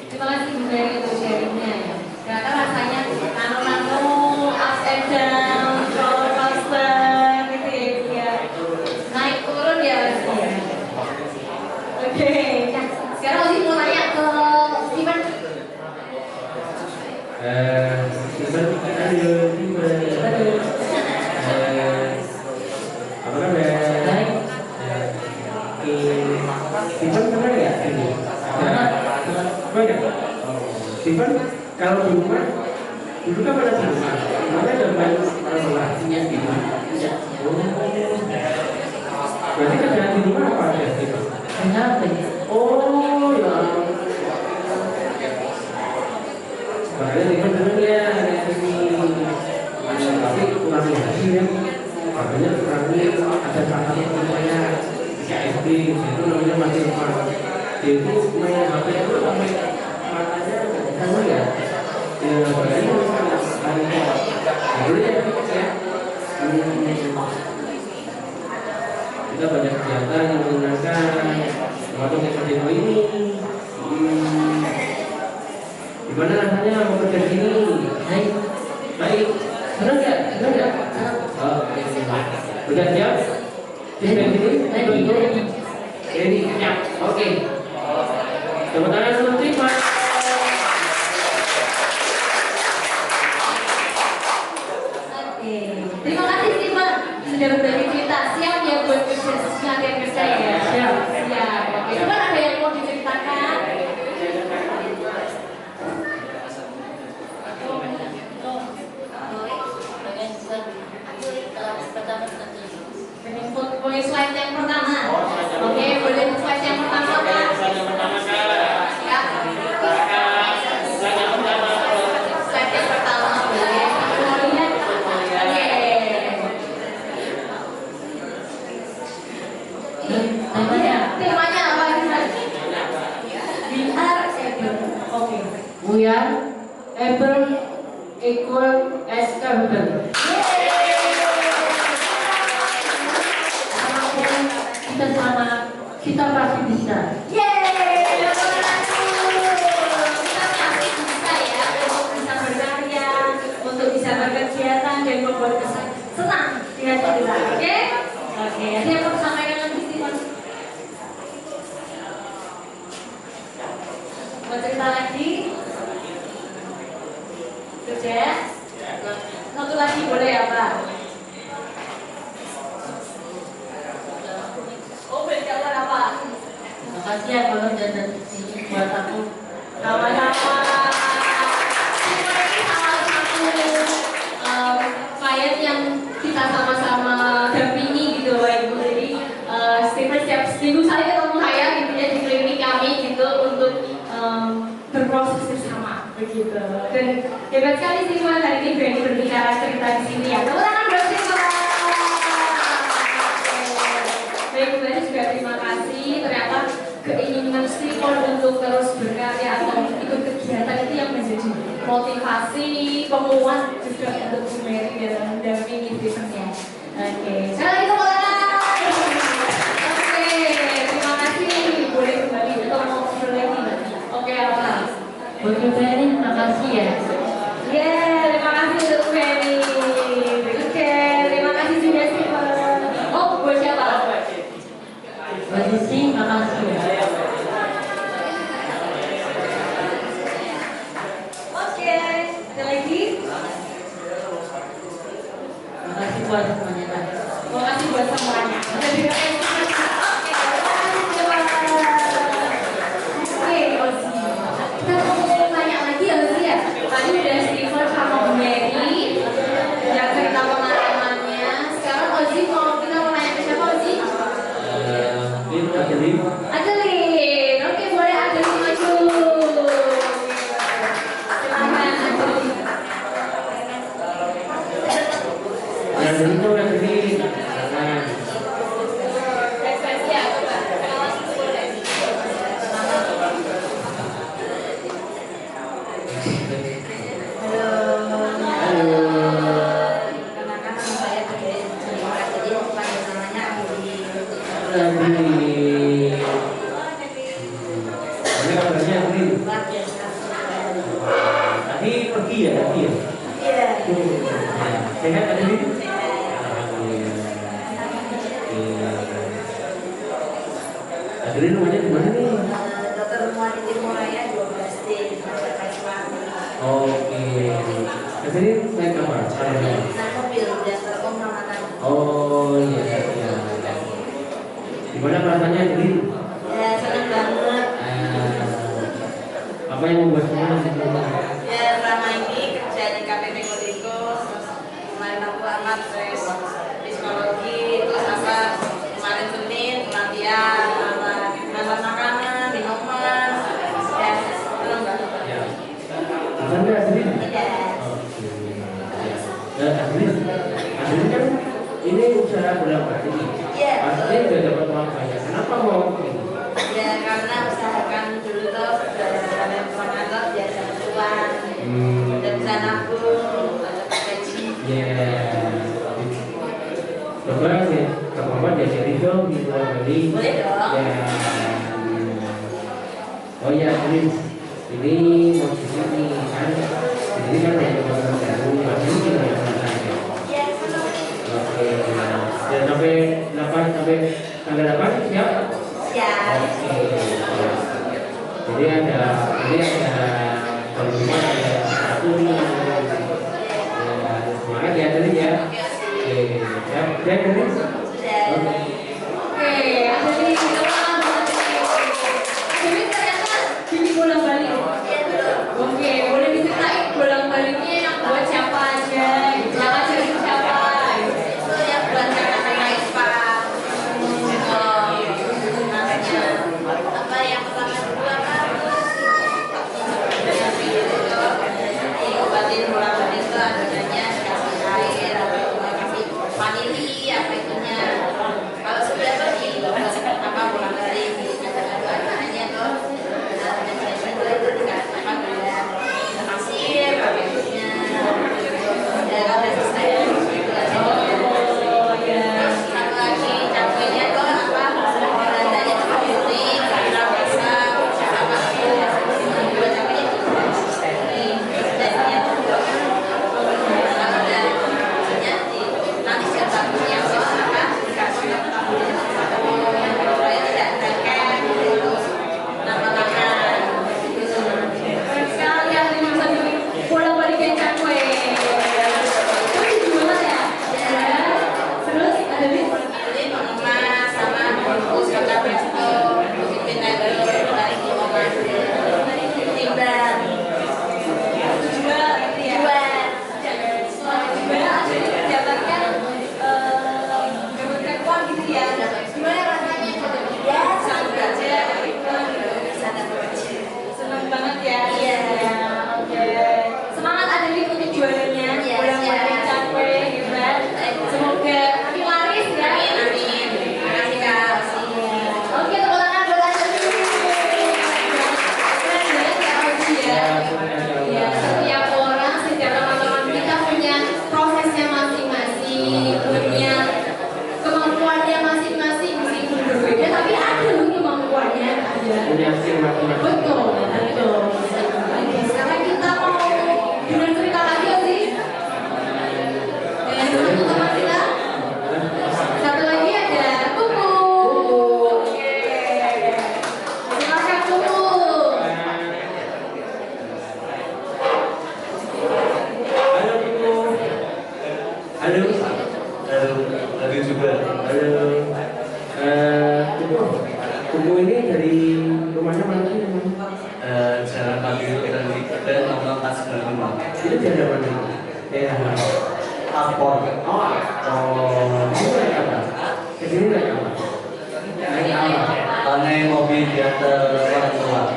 Terima kasih Bu Mary untuk sharingnya. Ternyata rasanya nano-nano, up and down, roller coaster gitu ya. Naik turun ya pasti ya. Oke, nah sekarang Ozi mau nanya ke Steven. Steven, halo Steven. Apa kabar? Baik. Steven kenal ya? Banyak. Steven, kalau di rumah, dulu kan pada di rumah, mana ada main relasinya di rumah? Berarti kerjaan di rumah apa aja? Steven? Kenapa ya? Oh ya. Makanya Steven dulu ya ini, tapi kurang lagi ya. Makanya kurangnya ada salah satu saya KSD itu namanya masih rumah. Dia itu main HP itu sampai matanya sama ya. Ya makanya dulu ya. Kita banyak kegiatan yang menggunakan waktu kita ini. Gimana rasanya bekerja di sini? Baik. Baik. Senang ya? Senang ya? Udah siap? Siap di sini? Ready? Siap. Oke. Tepuk tangan untuk Steven. Oke, terima kasih Steven sudah berbagi cerita. Siap ya buat latihan kerja ya? Siap. Siap. Oke, Steven ada yang mau diceritakan? Boleh slide yang pertama. Oke, boleh slide yang pertama Kak. Ya. Slide yang pertama boleh. Mau lihat? Namanya Temanya apa ini? We are able. Oke. we are able equal as capable. Kita sama, kita pasti bisa. Yeay, kita pasti bisa ya untuk bisa berkarya, untuk bisa berkegiatan dan membuat kesan senang di hati kita. Oke? Oke, ada yang mau sampaikan lagi Steven? Mau cerita lagi? Sudah? Satu lagi boleh ya Pak? Oh, boleh gambar apa? Terima kasih ya kalau datang ke sini. buat aku. Sama-sama. Ini salah satu klien yang kita sama-sama dampingi gitu Bapak Ibu. Jadi Stephen setiap seminggu sekali ketemu saya intinya di klinik kami gitu untuk berproses bersama begitu. Dan hebat sekali Stephen hari ini berani berbicara cerita di sini ya. Tepuk tangan buat Stephen. Baik Bu Bani juga terima kasih. Ternyata keinginan Stephen untuk terus berkarya atau ikut kegiatan itu yang menjadi motivasi, penguat juga untuk Bu Mary dalam mendampingi Stephen ya. Oke, sekali lagi tepuk tangan. Oke, terima kasih. Boleh kembali untuk ngobrol lagi. Oke, apa? Buat Bu Ferry, makasih ya. Terima kasih untuk Bu Ferry. Oke, terima kasih juga Stephen. Oh, buat siapa? Buat Sisi, makasih ya. Oke, ada lagi? Makasih buat semuanya Kak. Terima kasih buat semuanya. Oke, Ozi. Kita mau tanya lagi ya Ozi ya. Tadi udah Stephen sama Bu Mary yang cerita pengalamannya. Sekarang Ozi kita mau nanya ke siapa Ozi? Adelin. Adelin. Oke, boleh Adelin maju. Silakan Adelin. Adelin tuh Adelin. Nah, Ekspresi ya, coba. Boleh. halo. Perkenalkan nama saya Adelin. Jadi panggil namanya Adelin. Adelin. Mana kabarnya Adelin? Luar biasa. Tadi pergi ya, tadi ya. Iya. Sehat Adelin? Adelin rumahnya di mana nih? Dokter Muadi Timur Raya 12D di Jakarta Selatan. Oke. Adelin naik apa? Sekarang? Nah, mobil udah terkom sama tadi. Oh iya iya. Gimana perasaannya Adelin? Ya, senang banget. Apa yang membuat senang di rumah? Ya, selama ini kerja di KPP Kodeko, kemarin aku amat stres psikologi, terus kemarin Senin latihan, masak makanan, minuman, ya senang banget. Ya. Pesan nggak Adelin? Iya. Oke. Adelin kan ini usaha bola balik. Iya. Pastinya udah dapat uang banyak. Kenapa mau ini? Ya karena usahakan dulu tuh dari kantor biar dapat uang, dan bisa nabung, dapat gaji. Ya. Coba sih, apa diajari dong di luar Bali. Boleh dong. Ya. Oh ya, ini mau di sini kan. Ini kan ada orang baru, masih ini kan ada orang lain. Iya, betul. Oke. Dan sampai 8 sampai tanggal 8 siap? Siap. Oke. Jadi ada kalau cuma ada satu nih. Ya, semangat ya tadi ya. Oke, siap. Siap tadi? Sudah. Oke. Oke, Adelin. Jadi ternyata jadi bolak-balik. Iya, betul. Oke, boleh diceritain bolak-baliknya yang buat siapa aja? Yang ngajarin siapa? Itu yang buat kakak-kakak IPA. Namanya apa yang pertama dulu apa? Diobatin bola-balik itu adanya dikasih air, kasih vanili, apa itunya matematika. Betul, betul. Oke, sekarang kita mau dengar cerita lagi ya sih? Dengan teman-teman kita. Satu lagi ada Kuku. Oke. Silakan Kuku. Halo Kuku. Halo. Halo juga. Halo. Kuku. Kuku ini dari rumahnya mana sih? Jalan Pagi dan nomor 495. Itu di ada mana? Apor. Oh, itu naik apa? Kesini naik apa? Naik apa? Naik mobil di atas orang tua.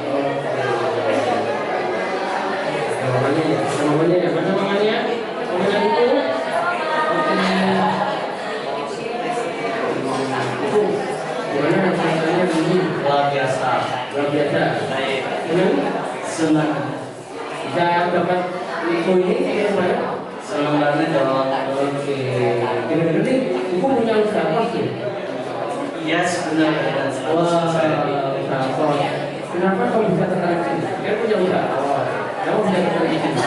Namanya ya, namanya ya, mana namanya? Namanya itu? Itu gimana rasanya ini? Luar biasa. Luar biasa. Baik. Senang? Senang. Bisa dapat info ini kayak mana? Sebenarnya dong. Oke. Kira-kira nih, Ibu punya usaha apa sih? Iya sebenarnya. Wah, usaha apa? Kenapa kamu bisa tertarik sini? Kan punya usaha. Kamu bisa tertarik sini?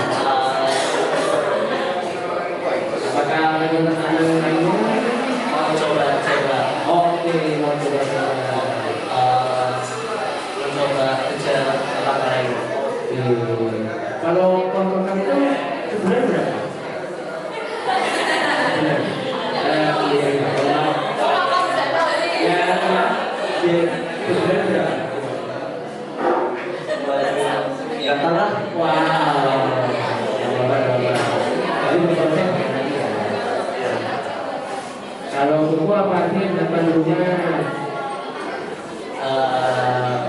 Apakah ada tantangan lainnya? Mau coba-coba. Oke, mau coba. Mencoba kerja tempat lain. Kalau kontrak itu sebenarnya berapa? Ya kalah. Kalau buku apa artinya dapat dulunya?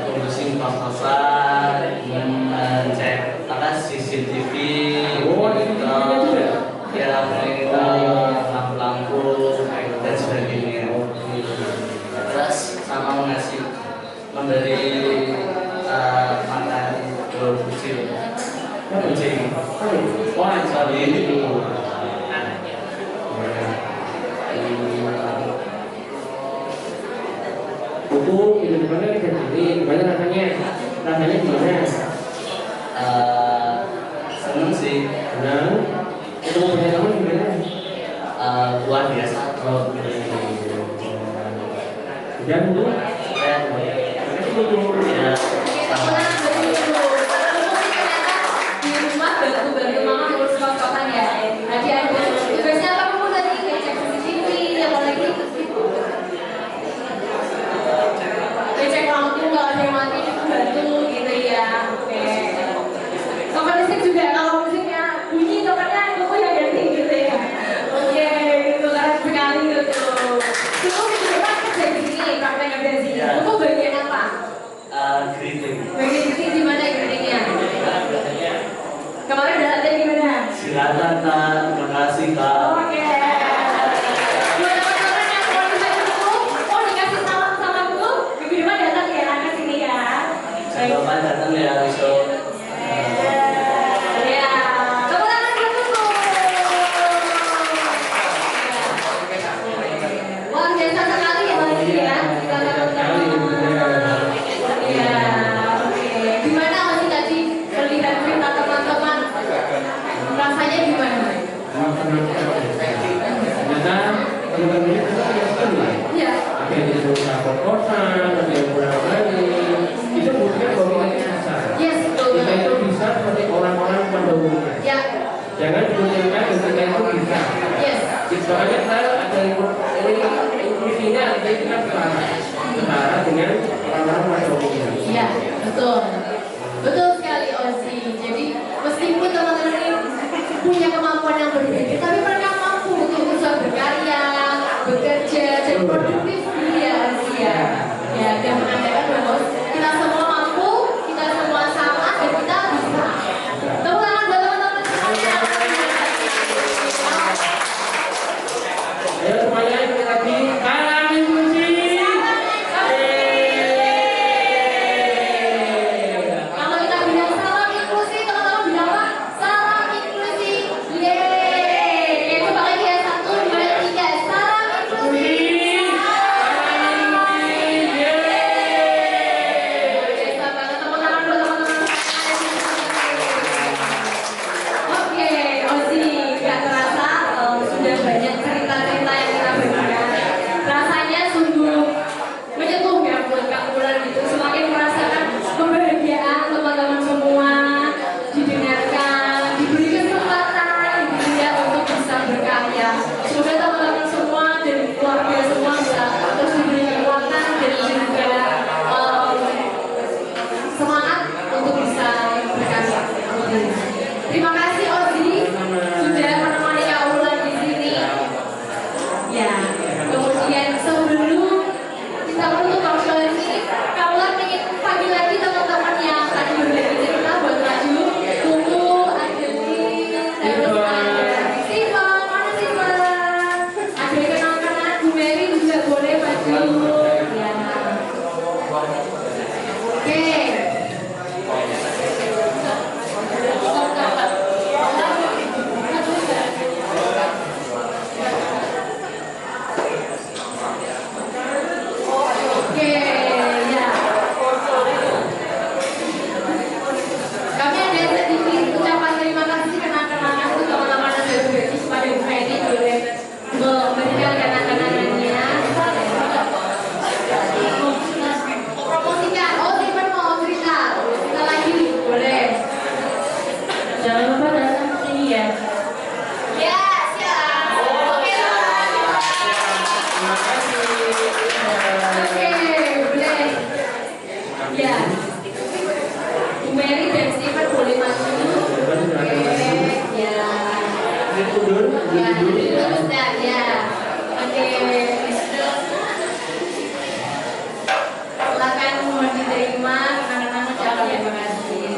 Ngurusin pas-pasan, cek apa CCTV, ya lampu-lampu dan sebagainya. Terus sama memberi makan kucing. Wah, sorry ini. Buku itu depannya kita cari, gimana rasanya? Rasanya gimana? Seneng sih. Senang. Itu punya teman gimana? Luar biasa. Dan buku? Makasih buku. Ya, sama. Di rumah bantu mama ngurus kos-kosan ya. Nanti ada tugasnya apa kamu tadi? Ngecek CCTV, apa lagi? Ngecek lampu nggak ada yang mati bantu gitu ya. Oke. Sobat listrik juga kalau musiknya bunyi coklatnya itu yang ganti gitu ya. Oke, itu keren sekali gitu. Cukup minggu depan kerja di sini, praktek kerja di sini. Itu bagian apa? Greeting. Bagian greeting di mana greetingnya? Kemarin udah ada gimana? Silakan Kak, terima kasih Kak. Oke. Buat teman-teman yang mau dibaca buku, mau dikasih salam sama buku, minggu depan datang ya, ke sini ya. Jangan lupa datang ya besok. Ya, tepuk tangan buat buku. Wah, biasa sekali ya Mas ya. Silakan teman-teman. Ya, oke. Gimana Mas tadi melihat cerita teman-teman? Rasanya gimana? Ternyata teman-teman ini kita punya skill lah. Iya. Ada yang berusaha kos-kosan, ada yang pulang balik. Itu bukan komunikasi kasar. Yes, betul. Kita itu bisa seperti orang-orang pada umumnya. Ya. Jangan dibandingkan dengan kita itu bisa. Yes. Soalnya saya ada inklusinya, itu kan setara dengan orang-orang pada umumnya. Iya, betul. Betul sekali Ozi. Jadi meskipun teman-teman ini punya kemampuan yang berbeda, tapi mereka mampu untuk berusaha berkarya, bekerja, dan produktif dia Ozi ya. Ya, dan menandakan bahwa kita semua mampu, kita semua sama, dan kita bisa. Tepuk tangan buat teman-teman semuanya. Ayo semuanya ikut lagi. Salam inklusi. semangat untuk bisa berkarya. Terima kasih Ozi sudah menemani Kak Wulan di sini. Ya, kemudian sebelum kita menutup talk show ini, Kak Wulan ingin panggil lagi teman-teman yang tadi berbagi cerita buat maju. Tunggu Angelin, terus ada Siva, mana Siva? Ada kenal-kenal Bu Mary juga boleh maju. Ya. Oke. Oke, ya. Kami ada sedikit ucapan terima kasih kenang-kenangan untuk teman-teman yang sudah berbagi pada Bu Mary boleh memberikan kenang-kenangannya. Promosikan, oh Steven mau cerita, kita lagi boleh. Jangan lupa datang ke sini ya. Ya, siap. Oke, Terima kasih. oke, boleh. Ya, Bu Mary dan Steven boleh maju. Oke, ya. Ini mundur, Ya, mundur dulu ya. terus dah, ya. Oke. Silakan mohon diterima kenang-kenangan ucapan terima kasih.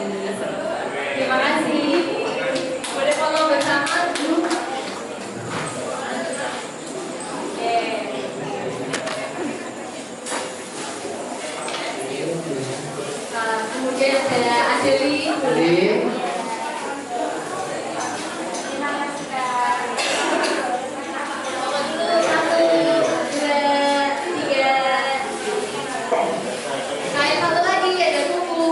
Terima kasih. Boleh follow bersama dulu. Oke. Kemudian ada Adeli, boleh. Terima kasih Kak. Follow dulu 1, 2, 3. Saya satu lagi ada buku.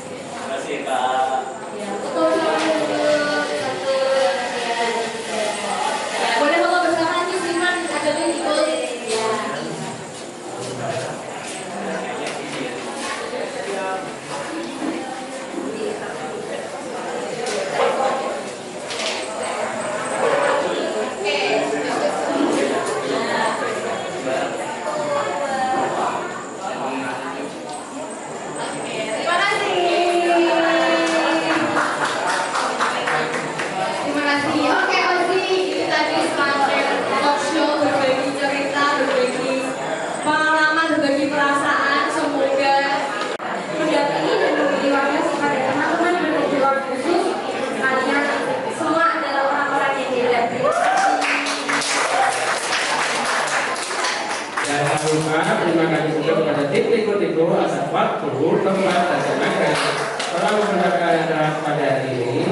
Terima kasih Kak. Ya, betul dulu. 1, 2, 3. Ya, boleh follow bersama nanti Siman Adeli ikut. Ya. Terima kasih. Terima kasih. Oke, Ozi, ini tadi semacam talk show, berbagi cerita, berbagi pengalaman, berbagi perasaan. Semoga mendampingi dan memberi warna kepada teman-teman berkebutuhan khusus. Kalian semua adalah orang-orang yang hebat. Dan jangan lupa terima kasih juga kepada tim Tiko atas waktu, tempat, dan tenaga telah memperkenalkan pada hari ini.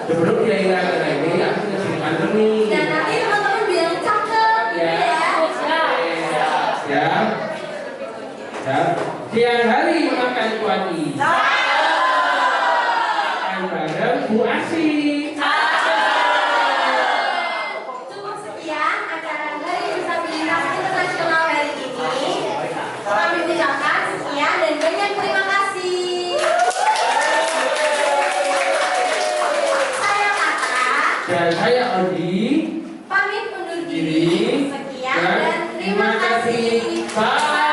Sebelum diakhiri acara ini, aku simpan demi. Dan nanti teman-teman bilang cakep, Ya. ya. Ya. Siang hari makan pagi. Makan bareng Bu Asi. Cukup sekian acara Hari Disabilitas Internasional hari ini. Kami ucapkan sekian dan banyak terima kasih. Saya Tata, Dan saya Odi. pamit undur diri. Sekian dan terima kasih. Bye.